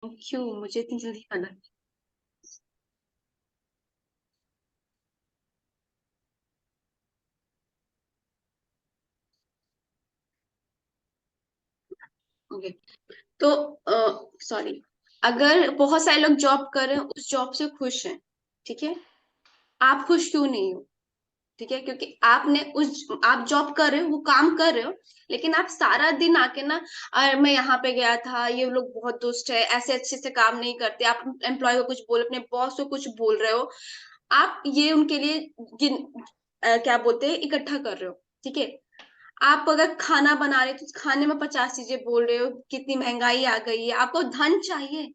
क्यों मुझे इतनी जल्दी खाना? ओके। तो सॉरी, अगर बहुत सारे लोग जॉब कर रहे हैं, उस जॉब से खुश हैं, ठीक है, आप खुश क्यों नहीं हो? ठीक है, क्योंकि आपने उस आप जॉब कर रहे हो, वो काम कर रहे हो, लेकिन आप सारा दिन आके ना, मैं यहाँ पे गया था, ये लोग बहुत दुष्ट है, ऐसे अच्छे से काम नहीं करते, आप एम्प्लॉय को कुछ बोल, अपने बॉस को कुछ बोल रहे हो, आप ये उनके लिए क्या बोलते हैं, इकट्ठा कर रहे हो, ठीक है। आप अगर खाना बना रहे हो तो खाने में 50 चीजें बोल रहे हो, कितनी महंगाई आ गई है, आपको धन चाहिए,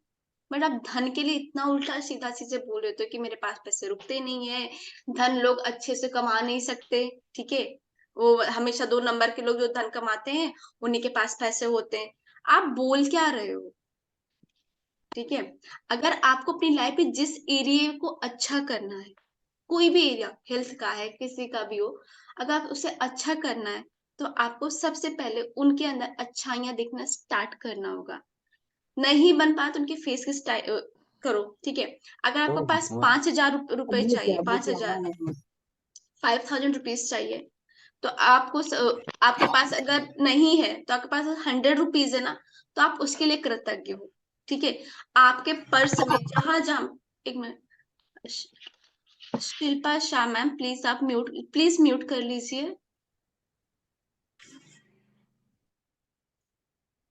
बट आप धन के लिए इतना उल्टा सीधा चीजें बोल रहे हो कि मेरे पास पैसे रुकते नहीं है, धन लोग अच्छे से कमा नहीं सकते, ठीक है, वो हमेशा 2 नंबर के लोग जो धन कमाते हैं, उन्हीं के पास पैसे होते हैं। आप बोल क्या रहे हो? ठीक है, अगर आपको अपनी लाइफ में जिस एरिया को अच्छा करना है, कोई भी एरिया, हेल्थ का है, किसी का भी हो, अगर आप उसे अच्छा करना है, तो आपको सबसे पहले उनके अंदर अच्छाइयां दिखना स्टार्ट करना होगा। नहीं बन पाया तो उनके फेस की स्टाइल करो, ठीक है। अगर आपके पास 5,000 रुपए चाहिए, 5,000, 5,000 रुपीज चाहिए, तो आपके पास अगर नहीं है, तो आपके पास 100 रुपीज है ना, तो आप उसके लिए कृतज्ञ हो, ठीक है। आपके पर्स में जहां जहां, एक minute, Shilpa Shah ma'am, please आप प्लीज म्यूट कर लीजिए।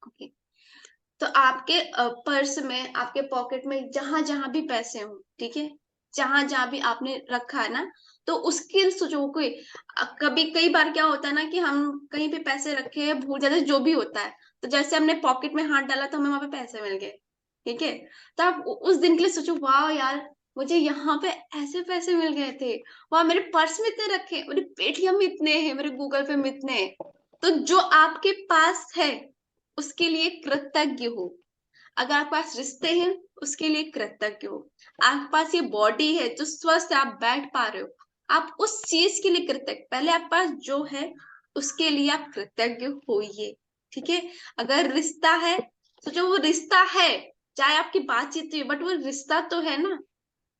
ओके। तो आपके पर्स में, आपके पॉकेट में जहां जहां भी पैसे हो, ठीक है, जहां जहां भी आपने रखा है ना, तो उसके सोचो कोई, कभी कई बार क्या होता है ना कि हम कहीं पे पैसे रखे हैं, भूल जाते हैं, जो भी होता है, तो जैसे हमने पॉकेट में हाथ डाला तो हमें वहां पे पैसे मिल गए, ठीक है। तो आप उस दिन के लिए सोचो, वाह यार, मुझे यहाँ पे ऐसे पैसे मिल गए थे, वाह मेरे पर्स में इतने रखे, मेरे पेटीएम में इतने हैं, मेरे गूगल पे में इतने हैं। तो जो आपके पास है उसके लिए कृतज्ञ हो। अगर आपके पास रिश्ते हैं, उसके लिए कृतज्ञ हो। आपके पास ये बॉडी है जो स्वस्थ है, आप बैठ पा रहे हो, आप उस चीज के लिए कृतज्ञ, पहले आपके पास जो है उसके लिए आप कृतज्ञ होइए, ठीक है। अगर रिश्ता है, तो जो वो रिश्ता है, चाहे आपकी बातचीत हुई, बट वो रिश्ता तो है ना,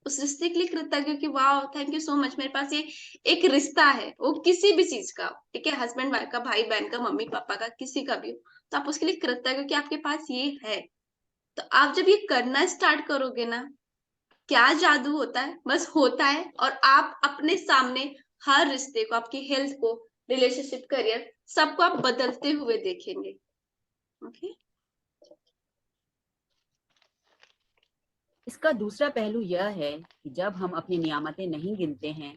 उस रिश्ते के लिए कृतज्ञ कि वाह थैंक यू सो मच, मेरे पास ये एक रिश्ता है, वो किसी भी चीज का, ठीक है, हस्बैंड वाइफ का, भाई बहन का, मम्मी पापा का, किसी का भी हो, तो आप उसके लिए कृतज्ञ कि आपके पास ये है। तो आप जब ये करना स्टार्ट करोगे ना, क्या जादू होता है, बस होता है, और आप अपने सामने हर रिश्ते को, आपकी हेल्थ को, रिलेशनशिप, करियर, सबको आप बदलते हुए देखेंगे। ओके। इसका दूसरा पहलू यह है कि जब हम अपनी नियामतें नहीं गिनते हैं,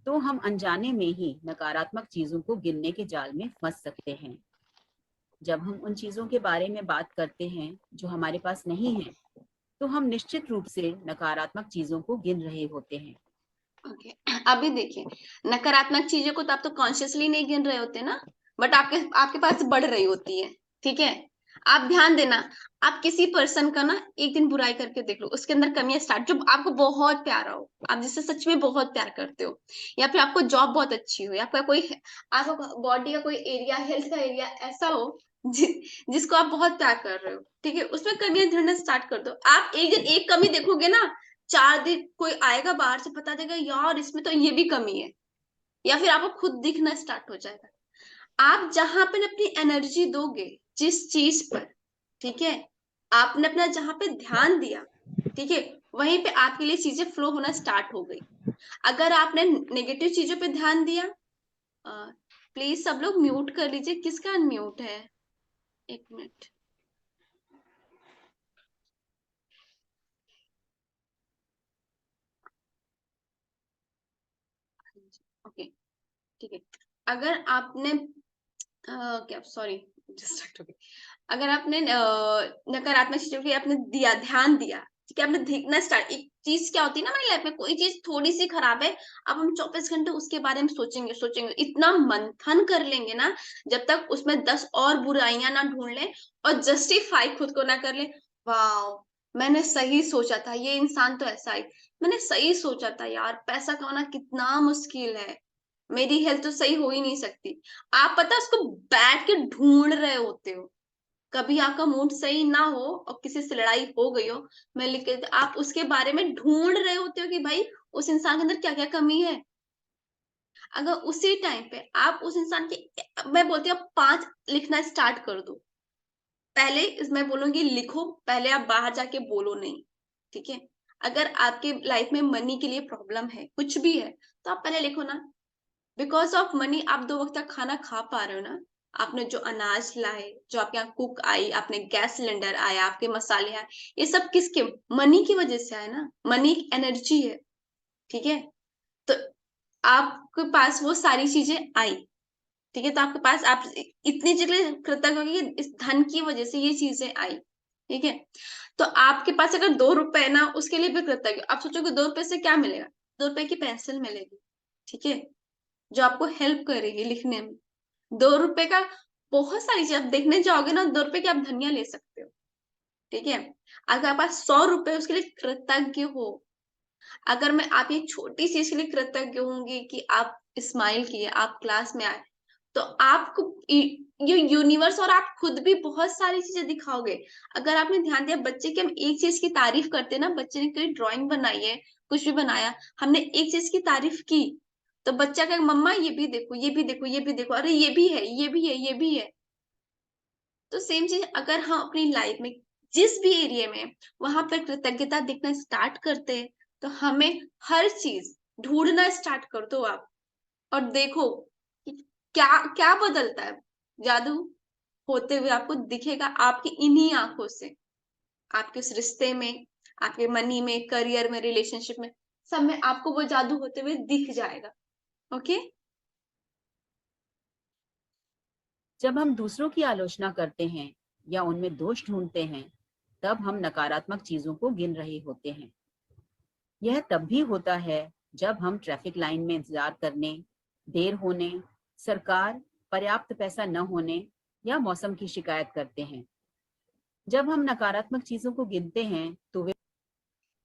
तो हम अनजाने में ही नकारात्मक चीजों को गिनने के जाल में फंस सकते हैं। जब हम उन चीजों के बारे में बात करते हैं जो हमारे पास नहीं है, तो हम निश्चित रूप से नकारात्मक चीजों को गिन रहे होते हैं। ओके। अभी देखिए, नकारात्मक चीजों को तो आप तो कॉन्शियसली नहीं गिन रहे होते ना, बट आपके आपके पास बढ़ रही होती है, ठीक है। आप ध्यान देना, आप किसी पर्सन का ना एक दिन बुराई करके देख लो, उसके अंदर कमियां स्टार्ट, जो आपको बहुत प्यारा हो, आप जिससे सच में बहुत प्यार करते हो, या फिर आपको जॉब बहुत अच्छी हो, या फिर कोई, आपका बॉडी का कोई एरिया, हेल्थ का एरिया ऐसा हो, जि, जिसको आप बहुत प्यार कर रहे हो, ठीक है, उसमें कमियां ढूंढना स्टार्ट कर दो। आप एक दिन एक कमी देखोगे ना, 4 दिन कोई आएगा बाहर से, पता देगा यार इसमें तो ये भी कमी है, या फिर आपको खुद दिखना स्टार्ट हो जाएगा। आप जहां पे अपनी एनर्जी दोगे, जिस चीज पर, ठीक है, आपने अपना जहां पे ध्यान दिया, ठीक है, वहीं पे आपके लिए चीजें फ्लो होना स्टार्ट हो गई। अगर आपने नेगेटिव चीजों पे ध्यान दिया, प्लीज सब लोग म्यूट कर लीजिए, किसका अनम्यूट है? एक मिनट। ओके, ठीक है। अगर आपने क्या, सॉरी, डिस्ट्रैक्ट हो गई। अगर आपने नकारात्मक चीजों पे आपने दिया, ध्यान दिया, ठीक है, आपने देखना स्टार्ट, एक चीज क्या होती है ना हमारी लाइफ में, कोई चीज थोड़ी सी खराब है, अब हम 24 घंटे उसके बारे में सोचेंगे, सोचेंगे, इतना मंथन कर लेंगे ना, जब तक उसमें 10 और बुराइयां ना ढूंढ लें, और जस्टिफाई खुद को ना कर ले, वाह मैंने सही सोचा था, ये इंसान तो ऐसा ही, मैंने सही सोचा था यार, पैसा कमाना कितना मुश्किल है, मेरी हेल्थ तो सही हो ही नहीं सकती। आप पता उसको बैठ के ढूंढ रहे होते हो, कभी आपका मूड सही ना हो और किसी से लड़ाई हो गई हो, मैं लिख के आप उसके बारे में ढूंढ रहे होते हो कि भाई उस इंसान के अंदर क्या क्या कमी है। अगर उसी टाइम पे आप उस इंसान की, मैं बोलती हूँ 5 लिखना स्टार्ट कर दो। पहले मैं बोलूंगी लिखो, पहले आप बाहर जाके बोलो नहीं, ठीक है। अगर आपके लाइफ में मनी के लिए प्रॉब्लम है, कुछ भी है, तो आप पहले लिखो ना। बिकॉज ऑफ मनी आप 2 वक्त का खाना खा पा रहे हो ना। आपने जो अनाज लाए, जो आपके यहाँ कुक आई, आपने गैस सिलेंडर आया, आपके मसाले आए, ये सब किसके, मनी की वजह से आए ना। मनी एक एनर्जी है, ठीक है। तो आपके पास वो सारी चीजें आई, ठीक है। तो आपके पास आप इतनी जगह कृतज्ञ होगी कि इस धन की वजह से ये चीजें आई, ठीक है। तो आपके पास अगर 2 रुपए है ना, उसके लिए भी कृतज्ञ। आप सोचोगे 2 रुपए से क्या मिलेगा, 2 रुपए की पेंसिल मिलेगी, ठीक है, जो आपको हेल्प करेगी लिखने में। 2 रुपए का बहुत सारी चीज आप देखने जाओगे ना, 2 रुपए की आप धनिया ले सकते हो, ठीक है। अगर आपके पास 100 रुपए, उसके लिए कृतज्ञ हो। अगर मैं आप एक छोटी चीज के लिए कृतज्ञ होंगी कि आप स्माइल किए, आप क्लास में आए, तो आपको ये यूनिवर्स और आप खुद भी बहुत सारी चीजें दिखाओगे। अगर आपने ध्यान दिया, बच्चे की हम एक चीज की तारीफ करते हैं ना, बच्चे ने कोई ड्राइंग बनाई है, कुछ भी बनाया, हमने एक चीज की तारीफ की, तो बच्चा कहेगा मम्मा ये भी देखो, ये भी देखो, ये भी देखो, अरे ये भी है, ये भी है, ये भी है। तो सेम चीज अगर हम अपनी लाइफ में जिस भी एरिया में वहां पर कृतज्ञता दिखना स्टार्ट करते हैं, तो हमें हर चीज ढूंढना स्टार्ट कर दो आप, और देखो कि क्या क्या बदलता है। जादू होते हुए आपको दिखेगा आपकी इन्हीं आंखों से, आपके उस रिश्ते में, आपके मनी में, करियर में, रिलेशनशिप में, सब में आपको वो जादू होते हुए दिख जाएगा। ओके। जब हम दूसरों की आलोचना करते हैं या उनमें दोष ढूंढते हैं, तब हम नकारात्मक चीजों को गिन रहे होते हैं। यह तब भी होता है जब हम ट्रैफिक लाइन में इंतजार करने, देर होने, सरकार, पर्याप्त पैसा न होने या मौसम की शिकायत करते हैं। जब हम नकारात्मक चीजों को गिनते हैं तो वे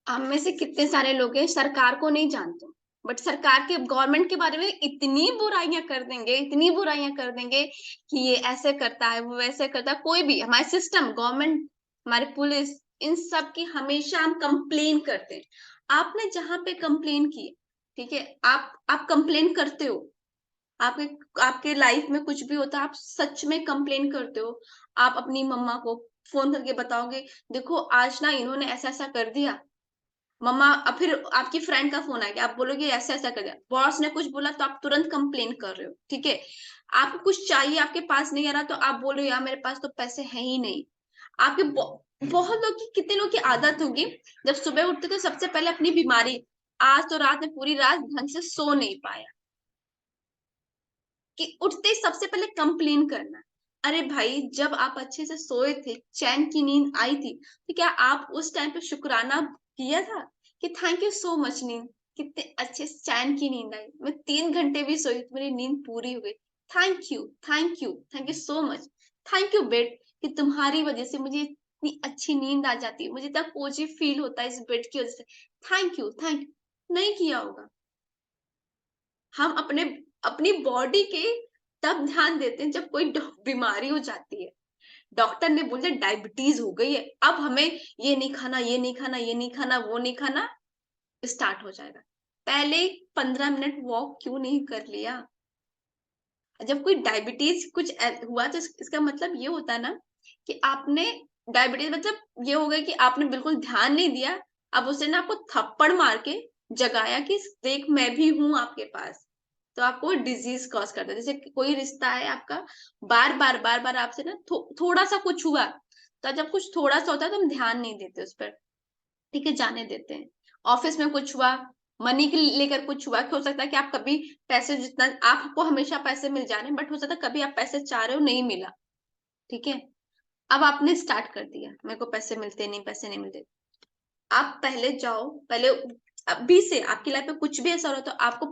हम में से कितने सारे लोग हैं सरकार को नहीं जानते, बट सरकार के, गवर्नमेंट के बारे में इतनी बुराइयां कर देंगे, इतनी बुराइयां कर देंगे कि ये ऐसे करता है, वो वैसे करता है, कोई भी हमारे सिस्टम, गवर्नमेंट, हमारे पुलिस, इन सब की हमेशा हम कंप्लेन करते हैं। आपने जहां पे कंप्लेन की, ठीक है, आप कंप्लेन करते हो, आपके आपके लाइफ में कुछ भी होता है, आप सच में कंप्लेन करते हो। आप अपनी मम्मा को फोन करके बताओगे, देखो आज ना इन्होंने ऐसा ऐसा कर दिया, मम्मा। अब फिर आपकी फ्रेंड का फोन आ गया, आप बोलोगे ऐसा ऐसा कर दिया, बॉस ने कुछ बोला, तो आप तुरंत कंप्लेन कर रहे हो, ठीक है। आपको कुछ चाहिए, आपके पास नहीं आ रहा, तो आप बोल रहे हो यार मेरे पास तो पैसे है ही नहीं। आपके बहुत लोग की, कितने लोग की आदत होगी, जब सुबह उठते तो सबसे पहले अपनी बीमारी, आज तो रात में पूरी रात ढंग से सो नहीं पाया, कि उठते ही सबसे पहले कंप्लेन करना। अरे भाई, जब आप अच्छे से सोए थे, चैन की नींद आई थी, तो क्या आप उस टाइम पे शुक्राना किया था कि थैंक यू सो मच नींद, कितने अच्छे से चैन की नींद आई, मैं 3 घंटे भी सोई तो मेरी नींद पूरी हो गई, thank you, thank you, thank you so much, thank you bed, कि तुम्हारी वजह से मुझे इतनी अच्छी नींद आ जाती है, मुझे इतना कोजी फील होता है इस बेड की वजह से, थैंक यू, थैंक यू। नहीं किया होगा। हम अपने अपनी बॉडी के तब ध्यान देते हैं जब कोई बीमारी हो जाती है, डॉक्टर ने बोल दिया डायबिटीज हो गई है, अब हमें ये नहीं खाना, ये नहीं खाना, ये नहीं खाना, वो नहीं खाना, स्टार्ट हो जाएगा। पहले 15 मिनट वॉक क्यों नहीं कर लिया। जब कोई डायबिटीज कुछ हुआ, तो इसका मतलब ये होता है ना कि आपने, डायबिटीज मतलब ये हो गया कि आपने बिल्कुल ध्यान नहीं दिया। अब उसने ना आपको थप्पड़ मार के जगाया कि देख मैं भी हूं आपके पास, तो आपको डिजीज कॉज करता है। जैसे कि कोई रिश्ता है आपका, बार बार आपसे ना थोड़ा सा कुछ हुआ, तो जब कुछ थोड़ा सा होता है तो हम ध्यान नहीं देते उस पर, ठीक है, जाने देते हैं। ऑफिस में कुछ हुआ, मनी के लेकर कुछ हुआ, कि हो सकता है कि आप कभी पैसे, जितना आपको हमेशा पैसे मिल जा रहे हैं, बट हो सकता है कभी आप पैसे चाह रहे हो नहीं मिला, ठीक है। अब आपने स्टार्ट कर दिया मेरे को पैसे मिलते नहीं, पैसे नहीं मिलते। आप पहले जाओ, पहले अभी से आपकी लाइफ में कुछ भी ऐसा हो रहा, तो आपको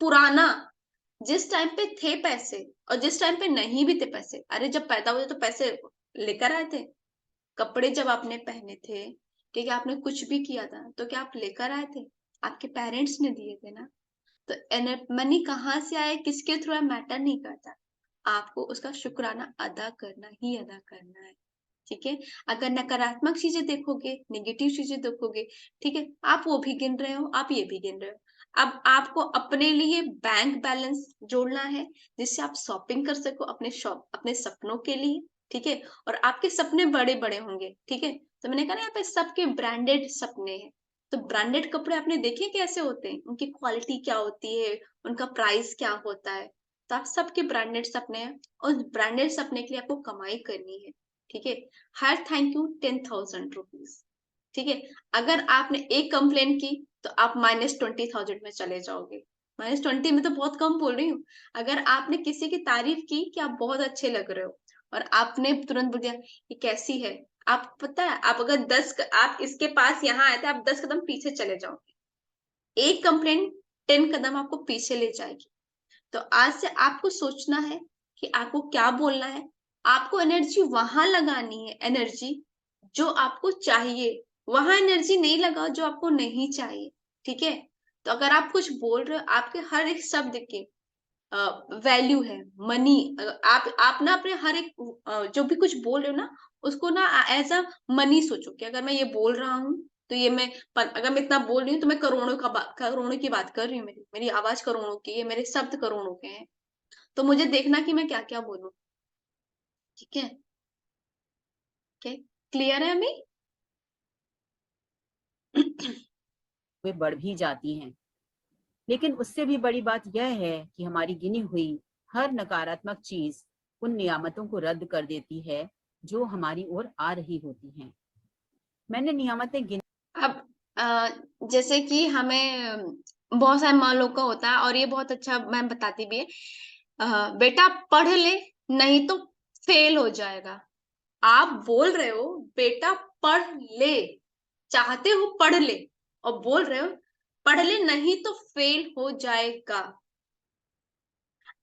पुराना, जिस टाइम पे थे पैसे और जिस टाइम पे नहीं भी थे पैसे, अरे जब पैदा हुए तो पैसे लेकर आए थे, कपड़े जब आपने पहने थे, ठीक है, आपने कुछ भी किया था तो क्या आप लेकर आए थे, आपके पेरेंट्स ने दिए थे ना। तो मनी कहाँ से आए, किसके थ्रू आए, मैटर नहीं करता, आपको उसका शुक्राना अदा करना ही अदा करना है। ठीक है। अगर नकारात्मक चीजें देखोगे, नेगेटिव चीजें देखोगे, ठीक है, आप वो भी गिन रहे हो, आप ये भी गिन रहे हो। अब आपको अपने लिए बैंक बैलेंस जोड़ना है, जिससे आप शॉपिंग कर सको अपने सपनों के लिए, ठीक है। और आपके सपने बड़े बड़े होंगे, ठीक है। तो मैंने कहा ना, यहाँ पे सबके ब्रांडेड सपने हैं। तो ब्रांडेड कपड़े आपने देखे कैसे होते हैं, उनकी क्वालिटी क्या होती है, उनका प्राइस क्या होता है। तो आप सबके ब्रांडेड सपने हैं, और ब्रांडेड सपने के लिए आपको कमाई करनी है, ठीक है। हर थैंक यू 10,000 रुपीज, ठीक है। अगर आपने एक कंप्लेन की तो आप -20,000 में चले जाओगे। -20 में तो बहुत कम बोल रही हूँ। अगर आपने किसी की तारीफ की कि आप बहुत अच्छे लग रहे हो, और आपने तुरंत बोल दिया ये कैसी है, आप पता है, आप अगर आप इसके पास यहाँ आए थे, आप 10 कदम पीछे चले जाओगे। एक कंप्लेन 10 कदम आपको पीछे ले जाएगी। तो आज से आपको सोचना है कि आपको क्या बोलना है। आपको एनर्जी वहां लगानी है, एनर्जी जो आपको चाहिए। वहां एनर्जी नहीं लगाओ जो आपको नहीं चाहिए, ठीक है। तो अगर आप कुछ बोल रहे हो, आपके हर एक शब्द के वैल्यू है, मनी। आप ना अपने हर एक जो भी कुछ बोल रहे हो ना, उसको ना एज अ मनी सोचो, कि अगर मैं ये बोल रहा हूँ तो ये अगर मैं इतना बोल रही हूँ तो मैं करोड़ों की बात कर रही हूँ। मेरी मेरी आवाज करोड़ों की है, मेरे शब्द करोड़ों के हैं। तो मुझे देखना कि मैं क्या क्या बोलूं, ठीक है। ओके, क्लियर है अभी? वे बढ़ भी जाती हैं। लेकिन उससे भी बड़ी बात यह है कि हमारी गिनी हुई हर नकारात्मक चीज उन नियामतों को रद्द कर देती है जो हमारी ओर आ रही होती हैं। मैंने नियामतें गिनी। अब जैसे कि हमें बहुत सारे मालों का होता है, और ये बहुत अच्छा मैम बताती भी है। बेटा पढ़ ले, नहीं तो फेल हो जाएगा। आप बोल रहे हो बेटा पढ़ ले, चाहते हो पढ़ ले, और बोल रहे हो पढ़ ले नहीं तो फेल हो जाएगा।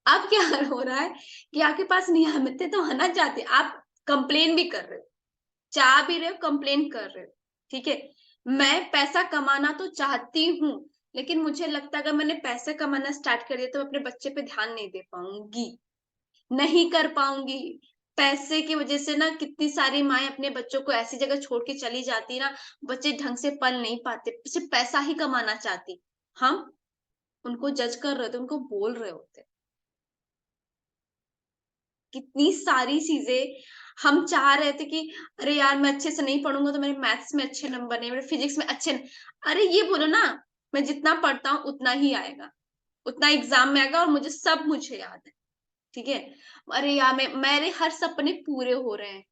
अब क्या हो रहा है कि आपके पास नियमित तो आना चाहते, आप कंप्लेन भी कर रहे हो, चाह भी रहे हो, कंप्लेन कर रहे हो, ठीक है। मैं पैसा कमाना तो चाहती हूँ, लेकिन मुझे लगता है अगर मैंने पैसा कमाना स्टार्ट कर दिया तो मैं अपने बच्चे पे ध्यान नहीं दे पाऊंगी, नहीं कर पाऊंगी। पैसे की वजह से ना कितनी सारी माएं अपने बच्चों को ऐसी जगह छोड़ के चली जाती ना, बच्चे ढंग से पल नहीं पाते, सिर्फ पैसा ही कमाना चाहती। हम उनको जज कर रहे थे, उनको बोल रहे होते। कितनी सारी चीजें हम चाह रहे थे कि अरे यार मैं अच्छे से नहीं पढ़ूंगा तो मेरे मैथ्स में अच्छे नंबर नहीं, मेरे फिजिक्स में अच्छे नहीं। अरे ये बोलो ना, मैं जितना पढ़ता हूँ उतना ही आएगा, उतना एग्जाम में आएगा, और मुझे याद है, ठीक है। अरे यार मेरे हर सपने पूरे हो रहे हैं,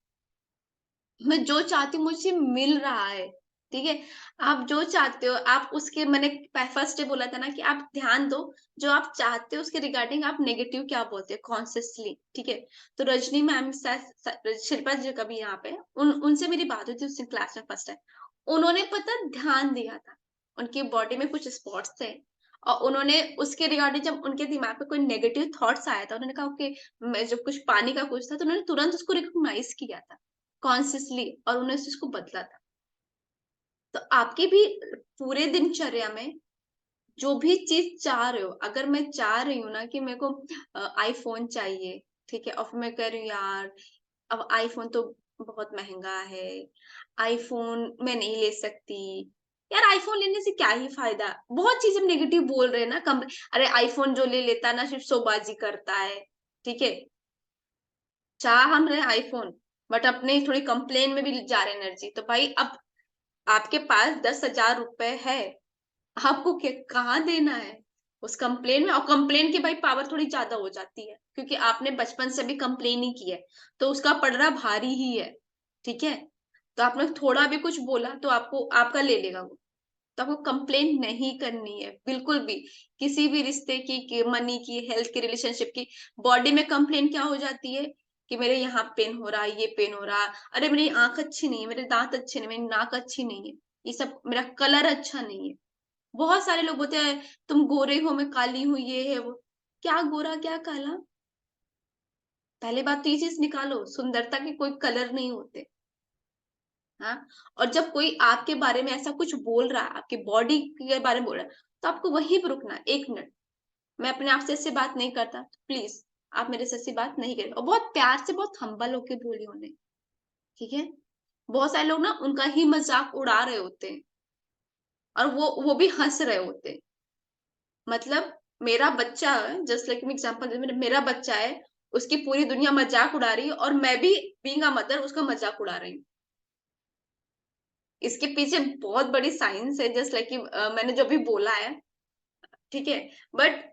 मैं जो चाहती हूँ मुझे मिल रहा है, ठीक है। आप जो चाहते हो आप उसके, मैंने फर्स्ट डे बोला था ना कि आप ध्यान दो, जो आप चाहते हो उसके रिगार्डिंग आप नेगेटिव क्या बोलते हो कॉन्सियसली, ठीक है। तो रजनी मैम, शिल्पा जी का भी यहाँ पे उनसे मेरी बात हुई थी उस क्लास में फर्स्ट टाइम। उन्होंने पता ध्यान दिया था, उनकी बॉडी में कुछ स्पॉट्स थे, और उन्होंने उसके रिगार्डिंग जब उनके दिमाग में कोई नेगेटिव थॉट्स आया था, उन्होंने कहा ओके, जब कुछ पानी का कुछ था तो उन्होंने तुरंत उसको रिकॉग्नाइज किया था कॉन्सियसली, और उन्होंने उस चीज को बदला था। तो आपकी भी पूरे दिनचर्या में जो भी चीज चाह रहे हो, अगर मैं चाह रही हूँ ना कि मेरे को आईफोन चाहिए, ठीक है, और फिर मैं कह रही हूँ यार अब आईफोन तो बहुत महंगा है, आईफोन मैं नहीं ले सकती, यार आईफोन लेने से क्या ही फायदा। बहुत चीजें नेगेटिव बोल रहे हैं ना, कम। अरे आईफोन जो ले लेता है ना सिर्फ शोबाजी करता है, ठीक है। चाह हम रहे आईफोन, बट अपने थोड़ी कंप्लेन में भी जा रहे एनर्जी। तो भाई अब आपके पास 10,000 रुपए है, आपको क्या कहाँ देना है उस कंप्लेन में। और कंप्लेन की भाई पावर थोड़ी ज्यादा हो जाती है, क्योंकि आपने बचपन से भी कंप्लेन ही की है, तो उसका पड़ना भारी ही है, ठीक है। तो आपने थोड़ा भी कुछ बोला तो आपको आपका ले लेगा वो। तो आपको कंप्लेन नहीं करनी है बिल्कुल भी, किसी भी रिश्ते की मनी की, हेल्थ की, रिलेशनशिप की। बॉडी में कंप्लेन क्या हो जाती है कि मेरे यहाँ पेन हो रहा है, ये पेन हो रहा है, अरे मेरी आंख अच्छी नहीं है, मेरे दांत अच्छे नहीं, मेरी नाक अच्छी नहीं है, ये सब, मेरा कलर अच्छा नहीं है। बहुत सारे लोग बोलते हैं तुम गोरे हो मैं काली हूँ, ये है वो। क्या गोरा क्या काला, पहले बात तो ये चीज निकालो, सुंदरता के कोई कलर नहीं होते। हाँ। और जब कोई आपके बारे में ऐसा कुछ बोल रहा है, आपके बॉडी के बारे में बोल रहा है, तो आपको वहीं पर रुकना है, 1 मिनट। मैं अपने आप से ऐसे बात नहीं करता, तो प्लीज आप मेरे से ऐसी बात नहीं करें। और बहुत प्यार से, बहुत हम्बल होके बोली उन्हें, ठीक है। बहुत सारे लोग ना उनका ही मजाक उड़ा रहे होते हैं, और वो भी हंस रहे होते हैं। मतलब मेरा बच्चा, जस्ट लाइक एग्जांपल, मेरा बच्चा है, उसकी पूरी दुनिया मजाक उड़ा रही है, और मैं भी बीइंग अ मदर उसका मजाक उड़ा रही हूँ। इसके पीछे बहुत बड़ी साइंस है, जस्ट लाइक मैंने जो भी बोला है, ठीक है। बट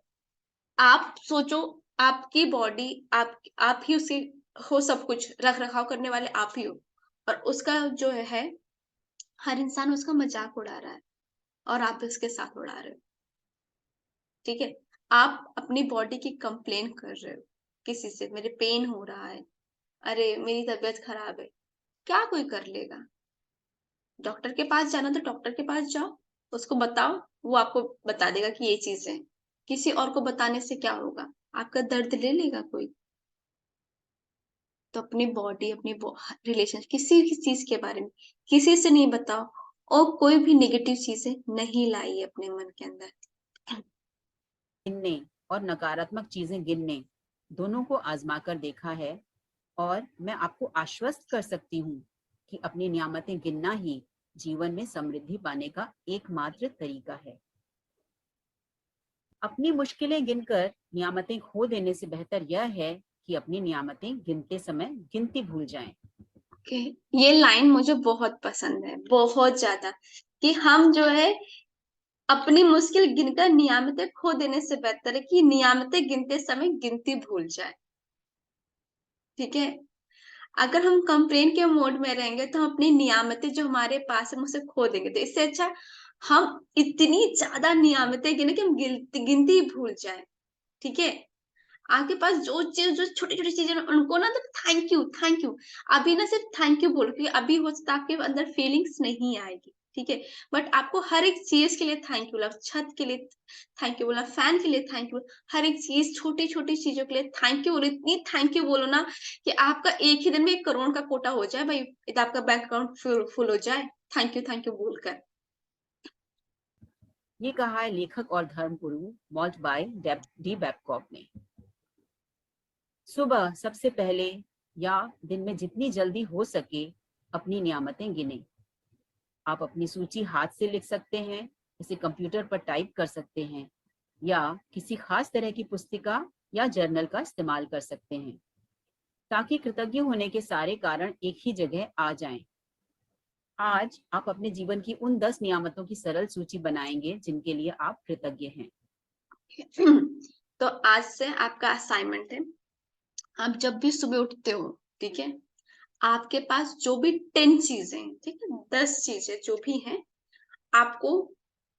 आप सोचो, आपकी बॉडी, आप ही उसी हो, सब कुछ रख रखाव करने वाले आप ही हो, और उसका जो है हर इंसान उसका मजाक उड़ा रहा है, और आप भी उसके साथ उड़ा रहे हो। ठीक है। आप अपनी बॉडी की कंप्लेन कर रहे हो किसी से, मेरे पेन हो रहा है, अरे मेरी तबीयत खराब है, क्या कोई कर लेगा? डॉक्टर के पास जाना तो डॉक्टर के पास जाओ, उसको बताओ, वो आपको बता देगा कि ये चीज है। किसी और को बताने से क्या होगा? आपका दर्द ले लेगा कोई? तो अपनी बॉडी, अपनी रिलेशन, किसी भी चीज के बारे में किसी से नहीं बताओ, और कोई भी नेगेटिव चीजें नहीं लाई अपने मन के अंदर। गिनने और नकारात्मक चीजें गिनने दोनों को आजमा कर देखा है, और मैं आपको आश्वस्त कर सकती हूँ कि अपनी नियामतें गिनना ही जीवन में समृद्धि पाने का एकमात्र तरीका है। अपनी मुश्किलें गिनकर नियामतें खो देने से बेहतर यह है कि अपनी नियामतें गिनते समय गिनती भूल जाएं। ओके, ये लाइन मुझे बहुत पसंद है, बहुत ज्यादा, कि हम जो है अपनी मुश्किल गिनकर नियामतें खो देने से बेहतर है कि नियामतें गिनते समय गिनती भूल जाए। ठीक है। अगर हम कंप्लेन के मोड में रहेंगे तो हम अपनी नियामतें जो हमारे पास है उसे खो देंगे। तो इससे अच्छा हम इतनी ज्यादा नियामतें गिने कि हम गिनती ही भूल जाए। ठीक है। आपके पास जो चीज, जो छोटी छोटी चीजें उनको ना, तो थैंक यू, थैंक यू। अभी ना सिर्फ थैंक यू बोलो, क्योंकि अभी हो सकता है आपके अंदर फीलिंग्स नहीं आएगी। ठीक है। बट आपको हर एक चीज के लिए थैंक यू बोला, छत के लिए थैंक यू बोला, फैन के लिए थैंक यू, हर एक चीज, छोटी छोटी चीजों के लिए थैंक यू बोलो। इतनी थैंक यू बोलो ना कि आपका एक ही दिन में 1 करोड़ का कोटा हो जाए भाई, इधर आपका बैंक अकाउंट फुल हो जाए, थैंक यू बोलकर। ये कहा है लेखक और धर्मगुरु मॉल्टबाई डी बैबकॉक ने। सुबह सबसे पहले या दिन में जितनी जल्दी हो सके अपनी नियामतें गिने। आप अपनी सूची हाथ से लिख सकते हैं, इसे कंप्यूटर पर टाइप कर सकते हैं, या किसी खास तरह की पुस्तिका या जर्नल का इस्तेमाल कर सकते हैं, ताकि कृतज्ञ होने के सारे कारण एक ही जगह आ जाएं। आज आप अपने जीवन की उन 10 नियामतों की सरल सूची बनाएंगे जिनके लिए आप कृतज्ञ हैं। तो आज से आपका असाइनमेंट है, आप जब भी सुबह उठते हो, ठीक है, आपके पास जो भी 10 चीजें हैं, ठीक है, 10 चीजें जो भी हैं, आपको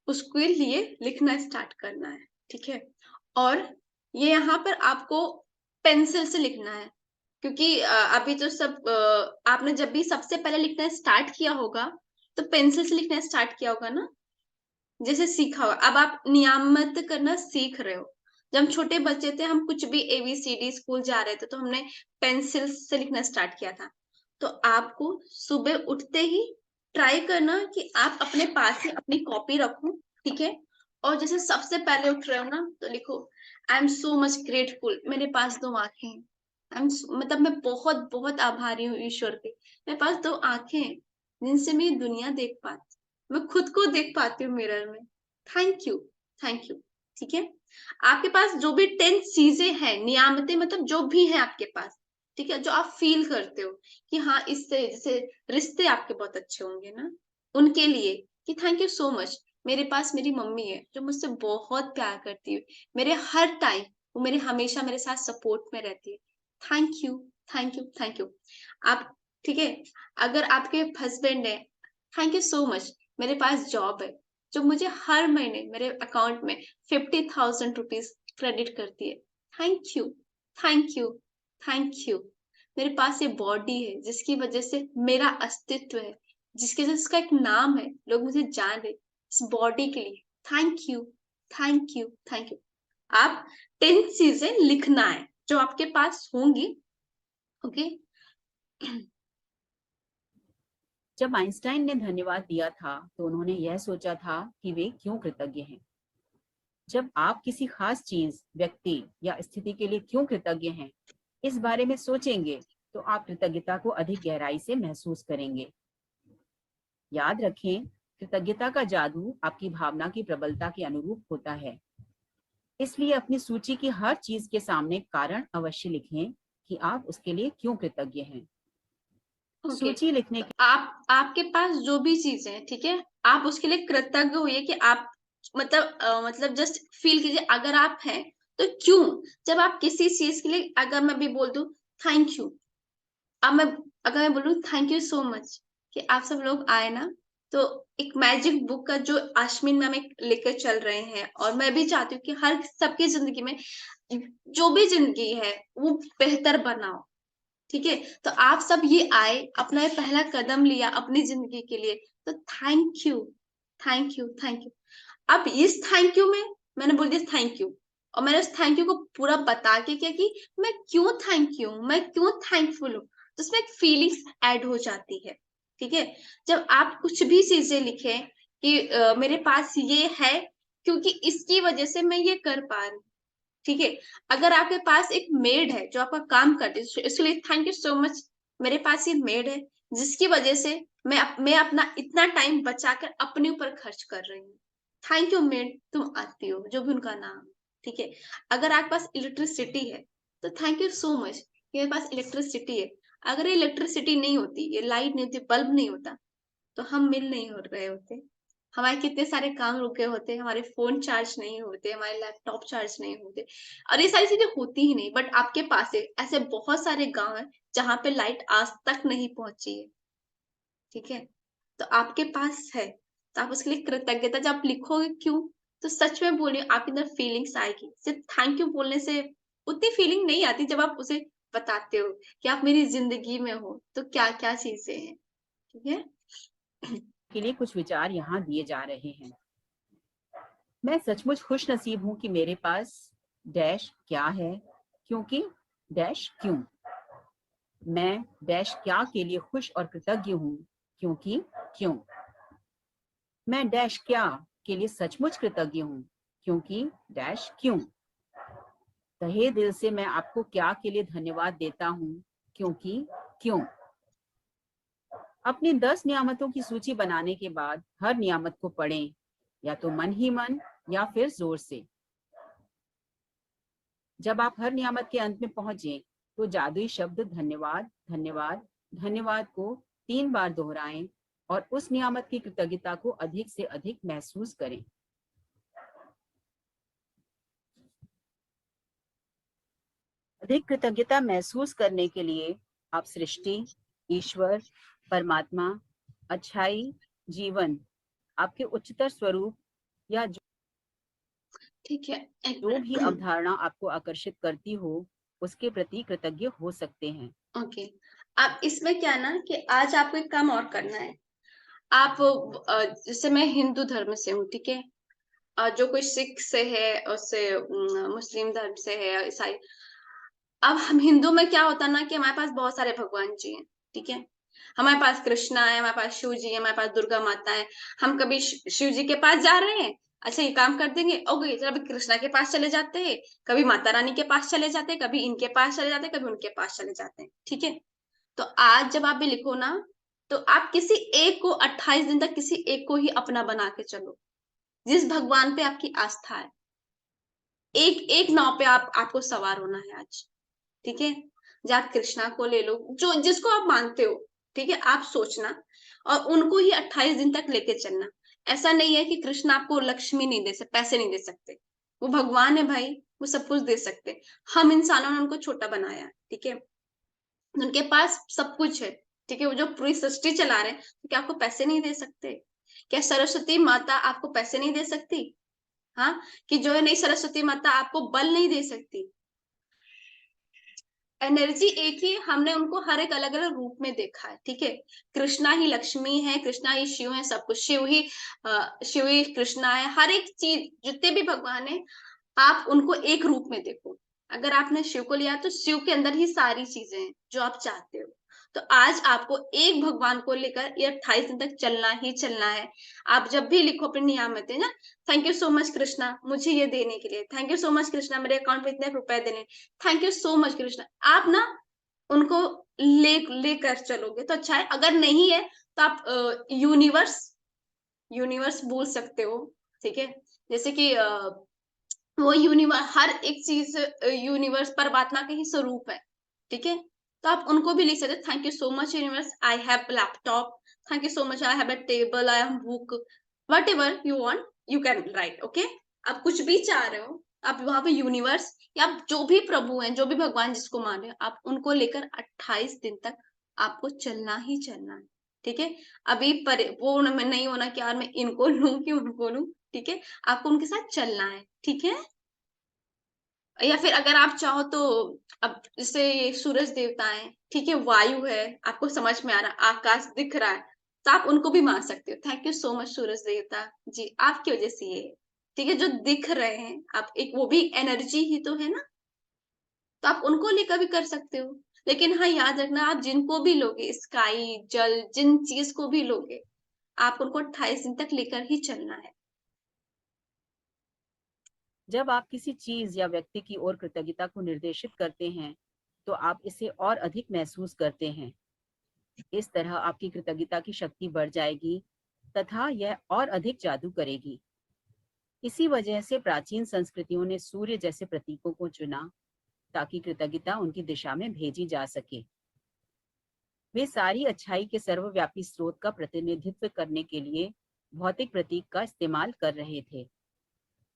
उसके लिए लिखना स्टार्ट करना है। ठीक है। और ये यहाँ पर आपको पेंसिल से लिखना है, क्योंकि अभी तो सब आपने जब भी सबसे पहले लिखना स्टार्ट किया होगा, तो पेंसिल से लिखना स्टार्ट किया होगा ना, जैसे सीखा होगा। अब आप नियमित करना सीख रहे हो। जब हम छोटे बच्चे थे, हम कुछ भी ABCD स्कूल जा रहे थे, तो हमने पेंसिल से लिखना स्टार्ट किया था। तो आपको सुबह उठते ही ट्राई करना कि आप अपने पास ही अपनी कॉपी रखो। ठीक है। और जैसे सबसे पहले उठ रहे हो ना, तो लिखो, I am so much grateful, मेरे पास 2 आंखें हैं। मतलब मैं बहुत बहुत आभारी हूँ ईश्वर के, मेरे पास 2 आंखें हैं जिनसे मैं दुनिया देख पाती, मैं खुद को देख पाती हूँ मिरर में। Thank you, thank you. ठीक है। आपके पास जो भी 10 चीजें हैं, नियामतें, मतलब जो भी है आपके पास, ठीक है, जो आप फील करते हो कि हाँ, इससे जैसे रिश्ते आपके बहुत अच्छे होंगे ना, उनके लिए कि थैंक यू सो मच, मेरे पास मेरी मम्मी है जो मुझसे बहुत प्यार करती है, मेरे हर टाइम वो मेरे हमेशा मेरे साथ सपोर्ट में रहती है। Thank you, thank you, thank you. आप, ठीक है, अगर आपके हस्बैंड है, थैंक यू सो मच, मेरे पास जॉब है जो मुझे हर महीने मेरे अकाउंट में 50,000 रुपीज क्रेडिट करती है। Thank you, thank you, thank you. मेरे पास ये बॉडी है जिसकी वजह से मेरा अस्तित्व है, जिसके जिसका एक नाम है, लोग मुझे जान रहे, इस बॉडी के लिए thank you, thank you, thank you. आप 10 चीजें लिखना है जो आपके पास होंगी। ओके। जब आइंस्टाइन ने धन्यवाद दिया था तो उन्होंने यह सोचा था कि वे क्यों कृतज्ञ हैं। जब आप किसी खास चीज, व्यक्ति या स्थिति के लिए क्यों कृतज्ञ हैं, इस बारे में सोचेंगे तो आप कृतज्ञता को अधिक गहराई से महसूस करेंगे। याद रखें, कृतज्ञता का जादू आपकी भावना की प्रबलता के अनुरूप होता है। इसलिए अपनी सूची की हर चीज के सामने कारण अवश्य लिखें कि आप उसके लिए क्यों कृतज्ञ हैं। ओके, सूची लिखने तो आपके पास जो भी चीज है, ठीक है, आप उसके लिए कृतज्ञ होइए कि आप मतलब जस्ट फील कीजिए अगर आप हैं तो क्यों। जब आप किसी चीज के लिए, अगर मैं भी बोल दूं थैंक यू, अब मैं अगर मैं बोलूँ थैंक यू सो मच कि आप सब लोग आए ना, तो एक मैजिक बुक का जो आश्मीन मैम एक लेकर चल रहे हैं, और मैं भी चाहती हूँ कि हर सबकी जिंदगी में जो भी जिंदगी है वो बेहतर बनाओ, ठीक है। तो आप सब ये आए, अपना ये पहला कदम लिया अपनी जिंदगी के लिए, तो thank you, thank you, thank you. अब इस थैंक यू में मैंने बोल दिया थैंक यू, और मैंने उस थैंक यू को पूरा बता के क्या कि मैं क्यों थैंक यू, मैं क्यों थैंकफुल हूँ, तो उसमें एक फीलिंग्स ऐड हो जाती है, ठीक है। जब आप कुछ भी चीजें लिखे कि मेरे पास ये है क्योंकि इसकी वजह से मैं ये कर पा रही हूँ, ठीक है। अगर आपके पास एक मेड है जो आपका काम करती है, इसलिए थैंक यू सो मच, मेरे पास ये मेड है जिसकी वजह से मैं अपना इतना टाइम बचाकर अपने ऊपर खर्च कर रही हूँ। थैंक यू मेड, तुम आती हो, जो भी उनका नाम, ठीक है। अगर आपके पास इलेक्ट्रिसिटी है तो थैंक यू सो मच कि मेरे पास इलेक्ट्रिसिटी है। अगर इलेक्ट्रिसिटी नहीं होती, ये लाइट नहीं होती, बल्ब नहीं होता, तो हम मिल नहीं हो रहे होते, हमारे कितने सारे काम रुके होते, हमारे फोन चार्ज नहीं होते, हमारे लैपटॉप चार्ज नहीं होते, और ये सारी चीजें होती ही नहीं। बट आपके पास है ऐसे बहुत सारे गांव हैं जहां पे लाइट आज तक नहीं पहुंची है, ठीक है। तो आपके पास है, तो आप उसके लिए कृतज्ञता जब आप लिखोगे क्यों, तो सच में बोलिए आपके अंदर फीलिंग्स आएगी। सिर्फ थैंक यू बोलने से उतनी फीलिंग नहीं आती, जब आप उसे बताते हो कि आप मेरी जिंदगी में हो तो क्या क्या चीजें हैं, ठीक है। के लिए कुछ विचार यहाँ दिए जा रहे हैं। मैं सचमुच खुश नसीब हूँ कि मेरे पास डैश क्या है, क्योंकि डैश क्यों। मैं डैश क्या के लिए खुश और कृतज्ञ हूँ, क्योंकि क्यों। मैं डैश क्या के लिए सचमुच कृतज्ञ हूँ, क्योंकि डैश क्यों। तहे दिल से मैं आपको क्या के लिए धन्यवाद देता हूँ, क्योंकि क्यों। अपनी 10 नियामतों की सूची बनाने के बाद हर नियामत को पढ़ें, या तो मन ही मन या फिर जोर से। जब आप हर नियामत के अंत में पहुंचे तो जादुई शब्द धन्यवाद धन्यवाद धन्यवाद को 3 बार दोहराएं और उस नियामत की कृतज्ञता को अधिक से अधिक महसूस करें। अधिक कृतज्ञता महसूस करने के लिए आप सृष्टि, ईश्वर, परमात्मा, अच्छाई, जीवन, आपके उच्चतर स्वरूप या ठीक है, एक जो भी मिनट। अवधारणा आपको आकर्षित करती हो उसके प्रति कृतज्ञ हो सकते हैं। ओके, अब इसमें क्या है ना कि आज आपको एक काम और करना है। आप जैसे मैं हिंदू धर्म से हूँ, ठीक है, जो कोई सिख से है, उससे मुस्लिम धर्म से है, ईसाई। अब हम हिंदू में क्या होता है ना कि हमारे पास बहुत सारे भगवान जी हैं, ठीक है। हमारे पास कृष्णा है, हमारे पास शिव जी है, हमारे पास दुर्गा माता है। हम कभी शिव जी के पास जा रहे हैं, अच्छा ये काम कर देंगे, ओके चलो अभी कृष्णा के पास चले जाते हैं, कभी माता रानी के पास चले जाते हैं, कभी इनके पास चले जाते हैं, कभी उनके पास चले जाते हैं, ठीक है। तो आज जब आप भी लिखो ना, तो आप किसी एक को 28 दिन तक किसी एक को ही अपना बना के चलो, जिस भगवान पे आपकी आस्था है। एक एक नाव पे आपको सवार होना है आज, ठीक है। जब आप कृष्णा को ले लो, जो जिसको आप मानते हो, ठीक है, आप सोचना और उनको ही 28 दिन तक लेके चलना। ऐसा नहीं है कि कृष्ण आपको लक्ष्मी नहीं दे सकते, पैसे नहीं दे सकते, वो भगवान है भाई, वो सब कुछ दे सकते। हम इंसानों ने उनको छोटा बनाया, ठीक है। उनके पास सब कुछ है, ठीक है, वो जो पूरी सृष्टि चला रहे हैं, तो क्या आपको पैसे नहीं दे सकते? क्या सरस्वती माता आपको पैसे नहीं दे सकती? हाँ, कि जो है नहीं, सरस्वती माता आपको बल नहीं दे सकती? एनर्जी एक ही, हमने उनको हर एक अलग अलग रूप में देखा है, ठीक है। कृष्णा ही लक्ष्मी है, कृष्णा ही शिव है, सब कुछ शिव ही कृष्णा है, हर एक चीज जितने भी भगवान है, आप उनको एक रूप में देखो। अगर आपने शिव को लिया तो शिव के अंदर ही सारी चीजें हैं जो आप चाहते हो। तो आज आपको एक भगवान को लेकर ये 28 दिन तक चलना ही चलना है। आप जब भी लिखो अपनी नियामतें ना, thank you so much Krishna मुझे ये देने के लिए, thank you so much Krishna मेरे अकाउंट में इतने रुपए देने, thank you so much Krishna. आप ना उनको लेकर चलोगे तो अच्छा है। अगर नहीं है तो आप यूनिवर्स बोल सकते हो, ठीक है। जैसे कि वो यूनिवर्स, हर एक चीज यूनिवर्स परमात्मा के ही स्वरूप है, ठीक है। तो आप उनको भी लिख सकते, thank you so much universe, I have laptop, thank you so much, I have a table, I have book, what ever you want you can write, okay. आप कुछ भी चाह रहे हो, आप वहां पे यूनिवर्स या आप जो भी प्रभु हैं, जो भी भगवान जिसको मान रहे हो, आप उनको लेकर 28 दिन तक आपको चलना ही चलना है, ठीक है। अभी वो नहीं होना कि यार मैं इनको लूं कि उनको लूं, ठीक है। आपको उनके साथ चलना है, ठीक है। या फिर अगर आप चाहो तो, अब जैसे ये सूरज देवता है, ठीक है, वायु है, आपको समझ में आ रहा है, आकाश दिख रहा है, तो आप उनको भी मान सकते हो, थैंक यू सो मच सूरज देवता जी, आपकी वजह से ये है, ठीक है, जो दिख रहे हैं आप, एक वो भी एनर्जी ही तो है ना। तो आप उनको लेकर भी कर सकते हो। लेकिन हाँ, याद रखना, आप जिनको भी लोगे, स्काई, जल, जिन चीज को भी लोगे, आप उनको 28 दिन तक लेकर ही चलना है। जब आप किसी चीज या व्यक्ति की ओर कृतज्ञता को निर्देशित करते हैं तो आप इसे और अधिक महसूस करते हैं। इस तरह आपकी कृतज्ञता की शक्ति बढ़ जाएगी तथा यह और अधिक जादू करेगी। इसी वजह से प्राचीन संस्कृतियों ने सूर्य जैसे प्रतीकों को चुना ताकि कृतज्ञता उनकी दिशा में भेजी जा सके। वे सारी अच्छाई के सर्वव्यापी स्रोत का प्रतिनिधित्व करने के लिए भौतिक प्रतीक का इस्तेमाल कर रहे थे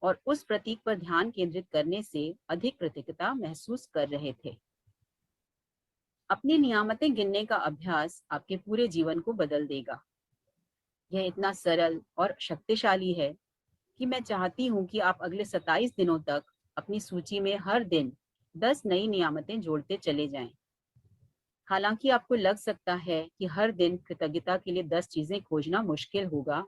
और उस प्रतीक पर ध्यान केंद्रित करने से अधिक कृतज्ञता महसूस कर रहे थे। अपनी नियामतें गिनने का अभ्यास आपके पूरे जीवन को बदल देगा। यह इतना सरल और शक्तिशाली है कि मैं चाहती हूँ कि आप अगले 27 दिनों तक अपनी सूची में हर दिन 10 नई नियामतें जोड़ते चले जाएं। हालांकि आपको लग सकता है कि हर दिन कृतज्ञता के लिए 10 चीजें खोजना मुश्किल होगा,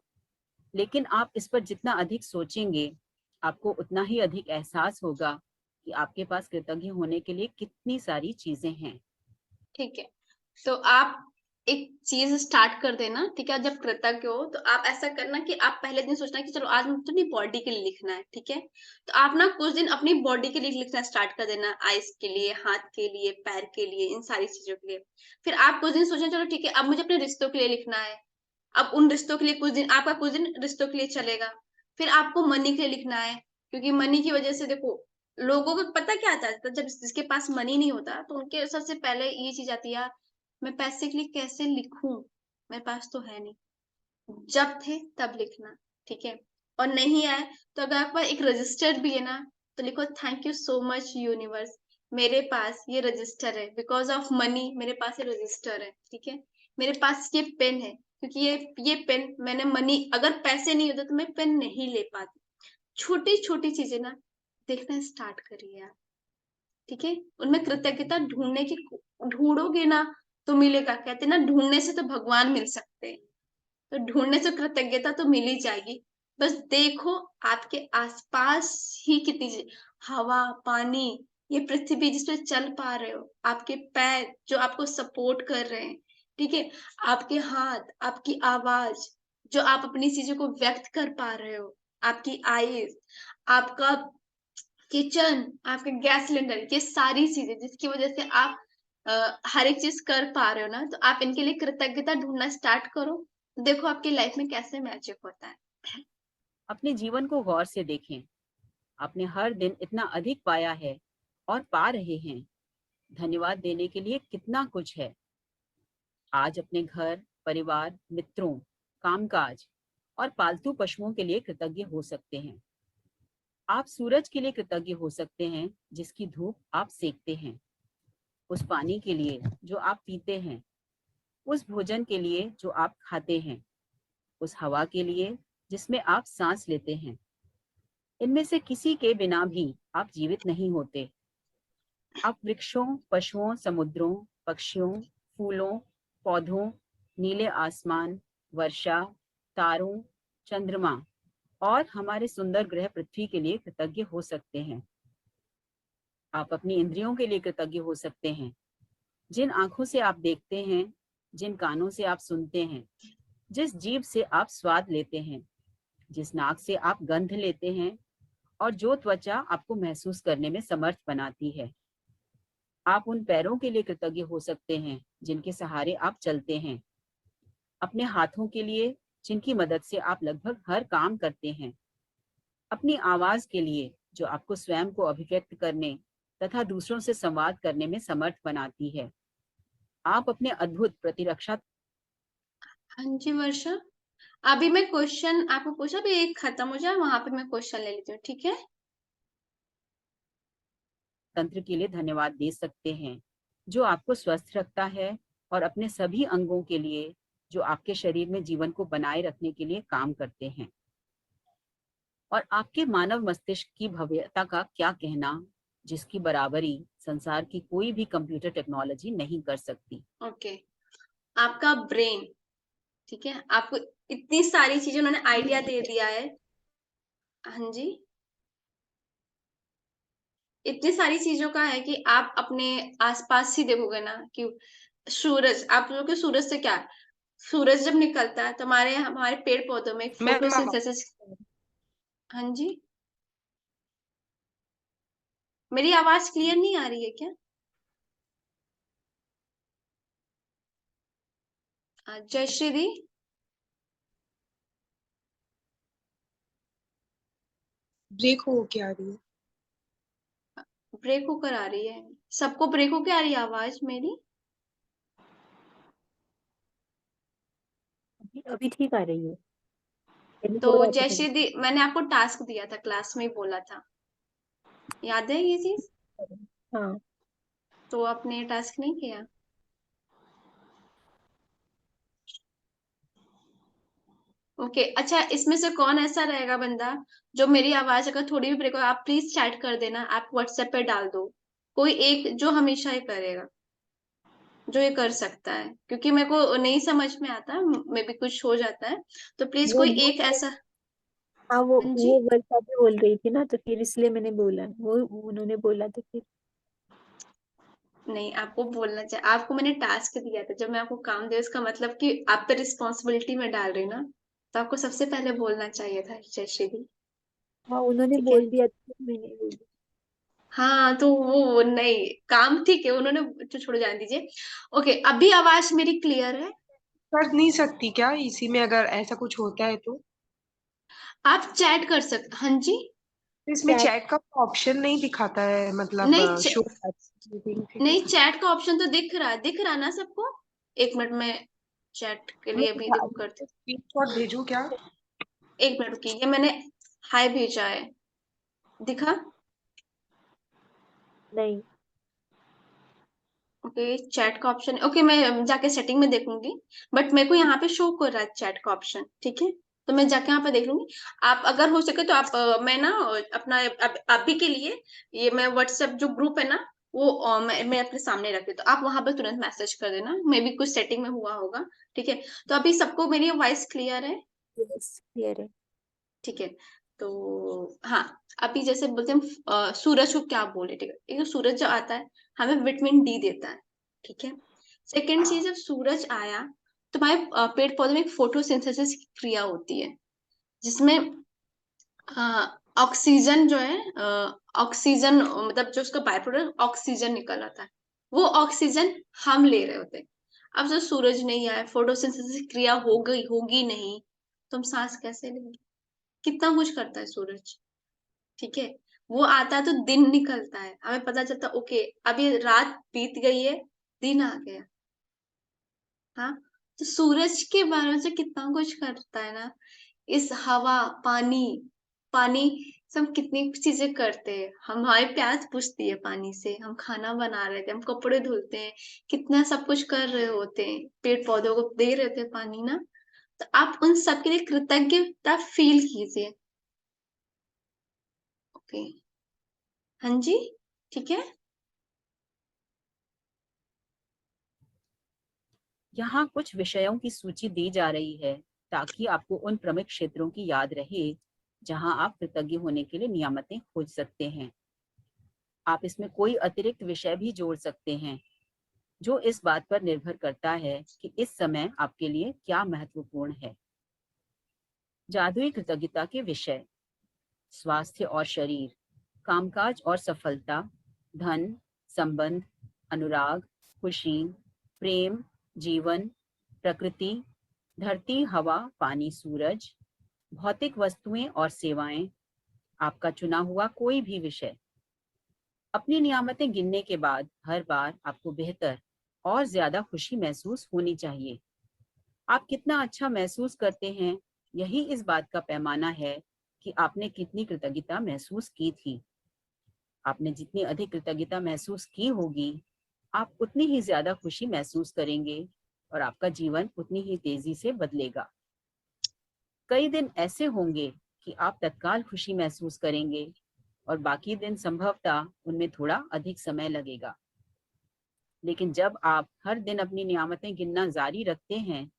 लेकिन आप इस पर जितना अधिक सोचेंगे, आपको उतना ही अधिक एहसास होगा कि आपके पास कृतज्ञ होने के लिए कितनी सारी चीजें हैं। ठीक है, तो आप एक चीज स्टार्ट कर देना, ठीक है। जब कृतज्ञ हो तो आप ऐसा करना कि आप पहले दिन सोचना कि चलो आज मुझे अपनी बॉडी के लिए लिखना है, ठीक है। तो आप ना कुछ दिन अपनी बॉडी के लिए लिखना स्टार्ट कर देना, आइस के लिए, हाथ के लिए, पैर के लिए, इन सारी चीजों के लिए। फिर आप कुछ दिन सोचना, चलो ठीक है, अब मुझे अपने रिश्तों के लिए लिखना है। अब उन रिश्तों के लिए कुछ दिन, आपका कुछ दिन रिश्तों के लिए चलेगा। फिर आपको मनी के लिए लिखना है, क्योंकि मनी की वजह से देखो, लोगों को पता क्या आता है, जब जिसके पास मनी नहीं होता तो उनके सबसे पहले ये चीज आती है, यार मैं पैसे के लिए कैसे लिखूं, मेरे पास तो है नहीं। जब थे तब लिखना, ठीक है। और नहीं आए तो अगर आपके पास एक रजिस्टर भी है ना, तो लिखो thank you so much universe, मेरे पास ये रजिस्टर है, बिकॉज ऑफ मनी मेरे पास ये रजिस्टर है, ठीक है। मेरे पास ये पेन है, क्योंकि ये पेन मैंने मनी, अगर पैसे नहीं होते तो मैं पेन नहीं ले पाती। छोटी छोटी चीजें ना देखना स्टार्ट करिए आप, ठीक है। उनमें कृतज्ञता ढूंढोगे ना तो मिलेगा, कहते हैं ना, ढूंढने से तो भगवान मिल सकते हैं। तो ढूंढने से कृतज्ञता तो मिल ही जाएगी। बस देखो आपके आसपास ही कितनी हवा, पानी, ये पृथ्वी जिस पे चल पा रहे हो, आपके पैर जो आपको सपोर्ट कर रहे हैं, ठीक है, आपके हाथ, आपकी आवाज, जो आप अपनी चीजों को व्यक्त कर पा रहे हो, आपकी आईज, आपका किचन, आपके गैस सिलेंडर, ये सारी चीजें जिसकी वजह से आप हर एक चीज कर पा रहे हो ना, तो आप इनके लिए कृतज्ञता ढूंढना स्टार्ट करो। देखो आपकी लाइफ में कैसे मैजिक होता है। अपने जीवन को गौर से देखें। आपने हर दिन इतना अधिक पाया है और पा रहे हैं। धन्यवाद देने के लिए कितना कुछ है। आज अपने घर, परिवार, मित्रों, कामकाज और पालतू पशुओं के लिए कृतज्ञ हो सकते हैं। आप सूरज के लिए कृतज्ञ हो सकते हैं जिसकी धूप आप सेकते हैं, उस पानी के लिए जो आप पीते हैं, उस भोजन के लिए जो आप खाते हैं, उस हवा के लिए जिसमें आप सांस लेते हैं। इनमें से किसी के बिना भी आप जीवित नहीं होते। आप वृक्षों, पशुओं, समुद्रों, पक्षियों, फूलों, पौधों, नीले आसमान, वर्षा, तारों, चंद्रमा और हमारे सुंदर ग्रह पृथ्वी के लिए कृतज्ञ हो सकते हैं। आप अपनी इंद्रियों के लिए कृतज्ञ हो सकते हैं, जिन आंखों से आप देखते हैं, जिन कानों से आप सुनते हैं, जिस जीभ से आप स्वाद लेते हैं, जिस नाक से आप गंध लेते हैं और जो त्वचा आपको महसूस करने में समर्थ बनाती है। आप उन पैरों के लिए कृतज्ञ हो सकते हैं जिनके सहारे आप चलते हैं, अपने हाथों के लिए जिनकी मदद से आप लगभग हर काम करते हैं, अपनी आवाज के लिए जो आपको स्वयं को अभिव्यक्त करने तथा दूसरों से संवाद करने में समर्थ बनाती है। आप अपने अद्भुत प्रतिरक्षा हाँ जी वर्षा, अभी मैं क्वेश्चन आपको पूछा, अभी एक खत्म हो जाए वहां पे मैं क्वेश्चन ले लेती हूँ, ठीक है? तंत्र के लिए धन्यवाद दे सकते हैं, जो आपको स्वस्थ रखता है, और अपने सभी अंगों के लिए जो आपके शरीर में जीवन को बनाए रखने के लिए काम करते हैं। और आपके मानव मस्तिष्क की भव्यता का क्या कहना, जिसकी बराबरी संसार की कोई भी कंप्यूटर टेक्नोलॉजी नहीं कर सकती। ओके, आपका ब्रेन, ठीक है, आपको इतनी सारी चीजें उन्होंने आइडिया दे दिया है। हाँ जी, इतनी सारी चीजों का है कि आप अपने आसपास ही देखोगे ना कि सूरज, आप लोग के सूरज से क्या है? सूरज जब निकलता है तो हमारे हमारे पेड़ पौधों में एक मैम फोटोसिंथेसिस। हाँ जी, मेरी आवाज क्लियर नहीं आ रही है क्या? जय श्री दी, ब्रेक हो क्या रही है? ब्रेक होकर आ रही है? सबको ब्रेक होकर आ रही है आवाज मेरी? अभी ठीक आ रही है। पहले तो थोड़ा जय आता श्री दी, मैंने आपको टास्क दिया था, क्लास में ही बोला था, याद है ये चीज? था। हाँ, तो आपने टास्क नहीं किया? ओके, अच्छा, इसमें से कौन ऐसा रहेगा बंदा जो मेरी आवाज अगर थोड़ी भी ब्रेक हो, आप प्लीज चैट कर देना, आप व्हाट्सएप पे डाल दो। कोई एक जो हमेशा ही करेगा, जो ये कर सकता है, क्योंकि मेरे को नहीं समझ में आता, मे भी कुछ हो जाता है, तो प्लीज वो कोई वो एक ऐसा। हाँ, वो हाँ जी, वो वर्षा भी बोल रही थी ना, तो फिर इसलिए मैंने बोला, वो उन्होंने बोला तो फिर। नहीं, आपको बोलना चाहिए, आपको मैंने टास्क दिया था, जब मैं आपको काम दिया इसका मतलब कि आप पे रिस्पॉन्सिबिलिटी में डाल रही ना, तो आपको सबसे पहले बोलना चाहिए था जयश्री दी। हाँ, उन्होंने ठीक है, बोल दिया तो मैंने बोली। हाँ, तो वो नहीं, काम ठीक है, उन्होंने, तो छोड़ो, जान दीजिए। ओके, अभी आवाज मेरी क्लियर है? कर नहीं सकती क्या इसी में, अगर ऐसा कुछ होता है तो? आप चैट कर सकते, हाँ जी। इसमें चैट चैट का ऑप्शन नहीं दिखाता है, मतलब नहीं शो मीटिंग ठीक है। नहीं, चैट का ऑप्शन तो दिख रहा है ना सबको? एक मिनट में चैट के नहीं लिए भी दिखा। देखो करते, स्क्रीनशॉट भेजू क्या? एक मिनट की, ये मैंने हाय भेजा है, दिखा? नहीं। ओके, चैट का ऑप्शन, ओके, मैं जाके सेटिंग में देखूंगी, बट मेरे को यहाँ पे शो कर रहा है चैट का ऑप्शन, ठीक है, तो मैं जाके यहाँ पे देख लूंगी। आप अगर हो सके तो आप मैं ना अपना अभी के लिए ये मैं व्हाट्सएप जो ग्रुप है ना, वो मैं अपने सामने रखती, तो आप वहां पे तुरंत मैसेज कर देना, मे भी कुछ सेटिंग में हुआ होगा। ठीक है, तो अभी सबको मेरी वॉइस क्लियर है? यस, क्लियर है। ठीक है, तो हाँ, अभी जैसे बोलते हैं सूरज को क्या बोले, ठीक है, एक तो सूरज जो आता है हमें विटामिन डी देता है, ठीक है। सेकेंड चीज, जब सूरज आया तो हमारे पेड़ पौधे में एक फोटोसिंथेसिस क्रिया होती है, जिसमें ऑक्सीजन जो है, ऑक्सीजन मतलब जो उसका बाय प्रोडक्ट ऑक्सीजन निकल आता है, वो ऑक्सीजन हम ले रहे होते हैं। अब जो सूरज नहीं आया, फोटोसिंथेसिस क्रिया हो गई होगी नहीं, तो हम सांस कैसे लेंगे? कितना कुछ करता है सूरज, ठीक है। वो आता है तो दिन निकलता है, हमें पता चलता ओके अभी रात बीत गई है, दिन आ गया। हाँ, तो सूरज के बारे में से कितना कुछ करता है ना, इस हवा, पानी, पानी से हम कितनी चीजें करते हैं, हमारी प्यास बुझती है पानी से, हम खाना बना रहे थे, हम कपड़े धुलते हैं, कितना सब कुछ कर रहे होते हैं, पेड़ पौधों को दे रहे थे पानी ना। तो आप उन सब के लिए कृतज्ञता फील कीजिए। ओके, हाँ जी, ठीक है। यहाँ कुछ विषयों की सूची दी जा रही है ताकि आपको उन प्रमुख क्षेत्रों की याद रहे जहाँ आप कृतज्ञ होने के लिए नियामतें खोज सकते हैं। आप इसमें कोई अतिरिक्त विषय भी जोड़ सकते हैं, जो इस बात पर निर्भर करता है कि इस समय आपके लिए क्या महत्वपूर्ण है। जादुई कृतज्ञता के विषय: स्वास्थ्य और शरीर, कामकाज और सफलता, धन, संबंध, अनुराग, खुशी, प्रेम, जीवन, प्रकृति, धरती, हवा, पानी, सूरज, भौतिक वस्तुएं और सेवाएं, आपका चुना हुआ कोई भी विषय। अपनी नियामतें गिनने के बाद हर बार आपको बेहतर और ज्यादा खुशी महसूस होनी चाहिए। आप कितना अच्छा महसूस करते हैं, यही इस बात का पैमाना है कि आपने कितनी कृतज्ञता महसूस की थी। आपने जितनी अधिक कृतज्ञता महसूस की होगी, आप उतनी ही ज्यादा खुशी महसूस करेंगे और आपका जीवन उतनी ही तेजी से बदलेगा। कई दिन ऐसे होंगे कि आप तत्काल खुशी महसूस करेंगे और बाकी दिन संभवतः उनमें थोड़ा अधिक समय लगेगा। लेकिन जब आप हर दिन अपनी नियामतें गिनना जारी रखते हैं,